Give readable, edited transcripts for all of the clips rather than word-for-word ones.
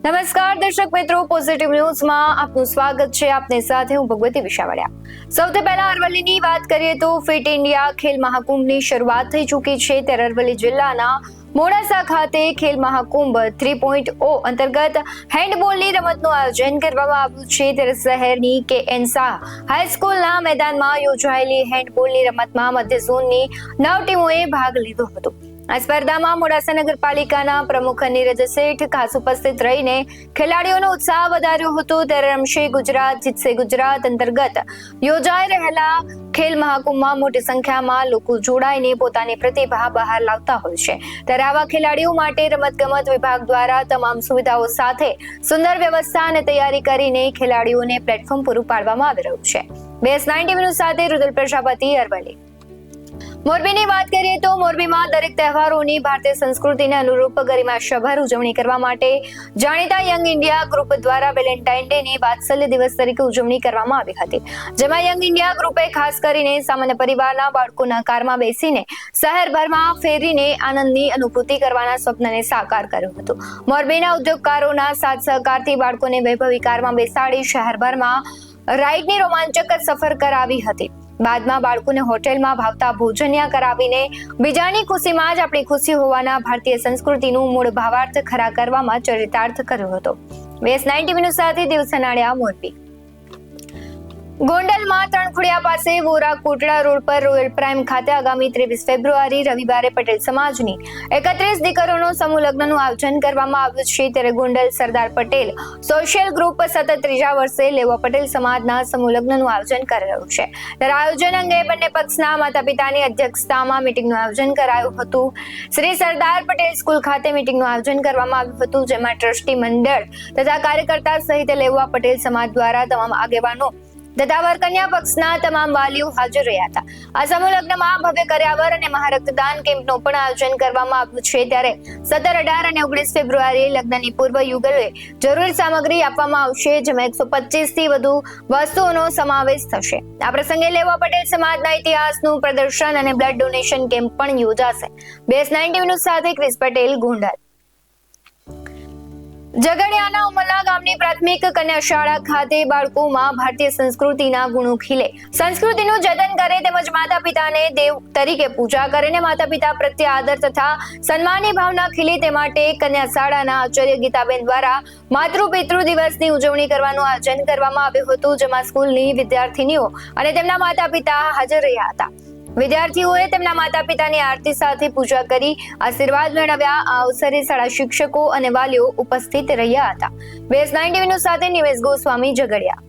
નમસ્કાર દર્શક મિત્રો, પોઝિટિવ ન્યૂઝમાં આપનું સ્વાગત છે. આપની સાથે હું ભગવતી વિશાવડિયા. સૌથી પહેલા અરવલ્લીની વાત કરીએ તો ફિટ ઇન્ડિયા ખેલ મહાકુંભની શરૂઆત થઈ ચૂકી છે. ત્યારે અરવલ્લી જિલ્લાના મોડાસા ખાતે ખેલ મહાકુંભ 3.0 અંતર્ગત હેન્ડબોલની રમતનું આયોજન કરવામાં આવ્યું છે. ત્યારે શહેરની KN શાહ હાઈસ્કૂલના મેદાનમાં યોજાયેલી હેન્ડબોલની રમતમાં મધ્ય ઝોનની 9 ટીમોએ ભાગ લીધો હતો. આ સ્પર્ધામાં મોડાસા નગરપાલિકાના પ્રમુખ નીરજ શેઠ ખાસ ઉપસ્થિત રહીને ખેલાડીઓનો ઉત્સાહ વધાર્યો હતો. ત્યારે રમશે ગુજરાત જીતશે ગુજરાત અંતર્ગત યોજાઈ રહેલા ખેલ મહાકુંભમાં મોટી સંખ્યામાં લોકો જોડાઈને પોતાની પ્રતિભા બહાર લાવતા હોય છે. ત્યારે આવા ખેલાડીઓ માટે રમતગમત વિભાગ દ્વારા તમામ સુવિધાઓ સાથે સુંદર વ્યવસ્થા અને તૈયારી કરીને ખેલાડીઓને પ્લેટફોર્મ પૂરું પાડવામાં આવી રહ્યું છે. BS90 ન્યૂઝ સાથે રુદલ પ્રજાપતિ, અરવલ્લી. મોરબીની વાત કરીએ તો મોરબીમાં દરેક તહેવારોની ભારતીય સંસ્કૃતિને અનુરૂપ ગરિમાસભર ઉજવણી કરવા માટે જાણીતા યંગ ઇન્ડિયા ગ્રુપ દ્વારા વેલેન્ટાઇન ડે ની વાત્સલ્ય દિવસ તરીકે ઉજવણી કરવામાં આવી હતી. જેમાં યંગ ઇન્ડિયા ગ્રુપે ખાસ કરીને સામાન્ય પરિવારના બાળકોના કારમાં બેસીને શહેરભરમાં ફેરીને આનંદની અનુભૂતિ કરવાના સ્વપ્નને સાકાર કર્યું હતું. મોરબીના ઉદ્યોગકારોના સાથ સહકારથી બાળકોને વૈભવી કારમાં બેસાડી શહેરભરમાં રાઇડની રોમાંચક સફર કરાવી હતી. બાદમાં બાળકોને હોટેલમાં ભાવતા ભોજન્યા કરાવીને બીજાની ખુશીમાં જ આપણી ખુશી હોવાના ભારતીય સંસ્કૃતિનું મૂળ ભાવાર્થ ખરા કરવામાં ચરિતાર્થ કર્યો હતો. BS90 ન્યૂઝ સાથે દિવસનાળિયા, મોરબી. ગોંડલમાં ત્રણખુડિયા પાસે વોરા કોટડા રોડ પર રોયલ પ્રાઇમ ખાતે આગામી 23 ફેબ્રુઆરી રવિવારે પટેલ સમાજની 31 દીકરીઓનો સમૂહ લગ્નનું આયોજન કરવામાં આવ્યું છે. ત્યારે ગોંડલ સરદાર પટેલ સોશિયલ ગ્રુપ સતત 3જા વર્ષે લેવા પટેલ સમાજના સમૂહ લગ્નનું આયોજન કરી રહ્યું છે. ત્યારે આયોજન અંગે બંને પક્ષના માતા પિતાની અધ્યક્ષતામાં મીટિંગનું આયોજન કરાયું હતું. શ્રી સરદાર પટેલ સ્કૂલ ખાતે મીટિંગનું આયોજન કરવામાં આવ્યું હતું, જેમાં ટ્રસ્ટી મંડળ તથા કાર્યકર્તા સહિત લેવા પટેલ સમાજ દ્વારા તમામ આગેવાનો તથા વરકન્યા પક્ષના તમામ વાલીઓ હાજર રહ્યા હતા. આ સમૂહ લગ્નમાં ભવ્ય કર્યાવર અને મહારક્તદાન કેમ્પનું પણ આયોજન કરવામાં આવ્યું છે. ત્યારે 17, 18 અને 19 ફેબ્રુઆરીએ લગ્નની પૂર્વ યુગલે જરૂરી સામગ્રી આપવામાં આવશે, જેમાં 125 થી વધુ વસ્તુઓનો સમાવેશ થશે. આ પ્રસંગે લેવા પટેલ સમાજના ઇતિહાસનું પ્રદર્શન અને બ્લડ ડોનેશન કેમ્પ પણ યોજાશે. BS90 ન્યૂઝ સાથે ક્રિસ પટેલ, ગોંડલ. ઝઘડિયાના ઉમરલા ગામની પ્રાથમિક કન્યા શાળા ખાતે બાળકોમાં ભારતીય સંસ્કૃતિના ગુણો ખીલે, સંસ્કૃતિનું જતન કરે તેમજ માતા પિતાને દેવ તરીકે પૂજા કરીને માતા પિતા પ્રત્યે આદર તથા સન્માનની ભાવના ખીલે તે માટે કન્યા શાળાના આચાર્ય ગીતાબેન દ્વારા માતૃ પિતૃ દિવસની ઉજવણી કરવાનું આયોજન કરવામાં આવ્યું હતું, જેમાં સ્કૂલની વિદ્યાર્થીનીઓ અને તેમના માતા પિતા હાજર રહ્યા હતા. વિદ્યાર્થીઓએ તેમના માતા પિતાની આરતી સાથે પૂજા કરી આશીર્વાદ મેળવ્યા. આ અવસરે શાળા શિક્ષકો અને વાલીઓ ઉપસ્થિત રહ્યા હતા. BS90 ન્યૂઝ સાથે નિવેશ ગોસ્વામી, ઝઘડિયા.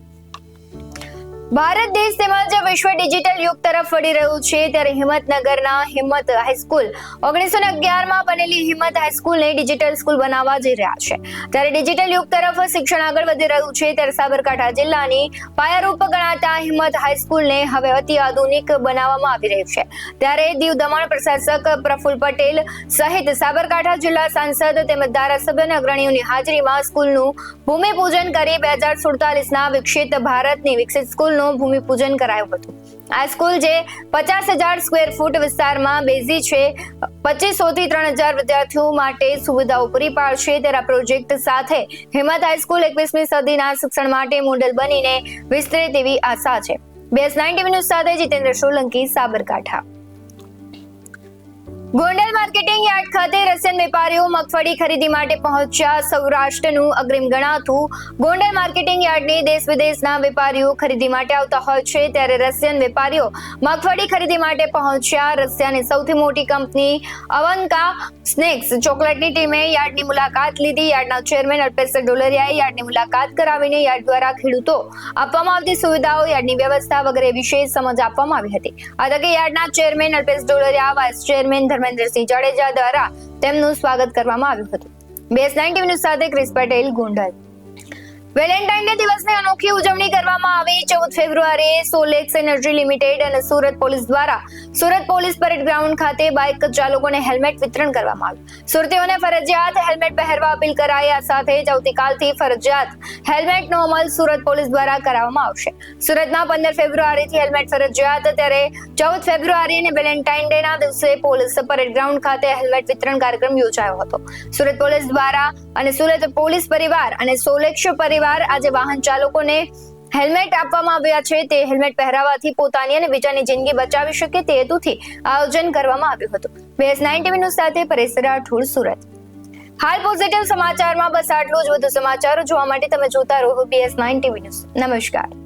ભારત દેશ તેમજ વિશ્વ ડિજિટલ યુગ તરફ વળી રહ્યું છે. ત્યારે હિંમતનગરના હિંમત હાઈસ્કૂલ 1911માં બનેલી હિંમત હાઈસ્કૂલને ડિજિટલ સ્કૂલ બનાવવા જઈ રહ્યા છે. ત્યારે ડિજિટલ યુગ તરફ શિક્ષણ આગળ વધી રહ્યું છે. ત્યારે સાબરકાંઠા જિલ્લાની પાયારૂપ ગણાતા હિંમત હાઈસ્કૂલને હવે અતિ આધુનિક બનાવવામાં આવી રહી છે. ત્યારે દીવ દમણ પ્રશાસક પ્રફુલ્લ પટેલ સહિત સાબરકાંઠા જિલ્લા સાંસદ તેમજ ધારાસભ્યના અગ્રણીઓની હાજરીમાં સ્કૂલનું ભૂમિપૂજન કરી 2047ના વિકસિત ભારતની વિકસિત સ્કૂલ ભૂમિપૂજન કરાયું હતું. આ સ્કૂલ જે 50,000 સ્ક્વેર ફૂટ વિસ્તારમાં બેઝી છે, 2500 થી 3000 વિદ્યાર્થીઓ માટે સુવિધાઓ પૂરી પાડશે. તેના પ્રોજેક્ટ સાથે હિંમત હાઈસ્કૂલ 21મી સદીના શિક્ષણ માટે મોડેલ બનીને વિસ્તરે તેવી આશા છે. BS90 ન્યૂઝ સાથે જીતેન્દ્ર સોલંકી, સાબરકાંઠા. ગોંડલ માર્કેટિંગ યાર્ડ ખાતે રશિયન વેપારીઓ મગફળી ખરીદી માટે પહોંચ્યા. સૌરાષ્ટ્રનું અગ્રીમ ગણાતું ગોંડલ માર્કેટિંગ યાર્ડની દેશ વિદેશના વેપારીઓ ખરીદી માટે આવતા હોય છે. ત્યારે રશિયન વેપારીઓ મગફળી ખરીદી માટે પહોંચ્યા. રશિયાની સૌથી મોટી કંપની અવંકા સ્નેક્સ ચોકલેટની ટીમે યાર્ડની મુલાકાત લીધી. યાર્ડના ચેરમેન અલ્પેશ ડોલરિયાએ યાર્ડની મુલાકાત કરાવીને યાર્ડ દ્વારા ખેડૂતો આપવામાં આવતી સુવિધાઓ, યાર્ડની વ્યવસ્થા વગેરે વિશે સમજ આપવામાં આવી હતી. આ તકે યાર્ડના chairman Alpesh Dolariya, vice chairman Dharmendrasinh Jadeja દ્વારા તેમનું સ્વાગત કરવામાં આવ્યું હતું. BS90 ન્યૂઝ સાથે ક્રિસ પટેલ, ગોંડલ. વેલેન્ટાઇન ડે દિવસની અનોખી ઉજવણી કરવામાં આવી 14 ફેબ્રુઆરીએ સોલેક્સ એનર્જી લિમિટેડ અને સુરત પોલીસ દ્વારા સુરત પોલીસ પરેડ ગ્રાઉન્ડ ખાતે બાઇક ચાલકોને હેલ્મેટ વિતરણ કરવામાં આવ્યું. સુરતીઓને ફરજિયાત હેલ્મેટ પહેરવા અપીલ કરાઈ. આ સાથે જ આવતીકાલથી ફરજિયાત હેલ્મેટનો અમલ સુરત પોલીસ દ્વારા કરાવવામાં આવશે. સુરતમાં 15 ફેબ્રુઆરીથી હેલ્મેટ ફરજિયાત, ત્યારે 14 ફેબ્રુઆરી અને વેલેન્ટાઇન ડે ના દિવસે પોલીસ પરેડ ગ્રાઉન્ડ ખાતે હેલ્મેટ વિતરણ કાર્યક્રમ યોજાયો હતો. સુરત પોલીસ દ્વારા અને સુરત પોલીસ પરિવાર અને સોલેક્ષ પરિવાર આજે વાહન ચાલકોને હેલ્મેટ આપવામાં આવ્યા છે. તે હેલ્મેટ પહેરાવવાથી પોતાની અને બીજાની જિંદગી બચાવી શકે તે હેતુથી આયોજન કરવામાં આવ્યું હતું. BS9 TV ન્યૂઝ સાથે પરેશ રાઠોડ, સુરત. હાલ પોઝિટિવ સમાચારમાં બસ આટલું જ. વધુ સમાચારો જોવા માટે તમે જોતા રહો BS9 TV ન્યૂઝ. નમસ્કાર.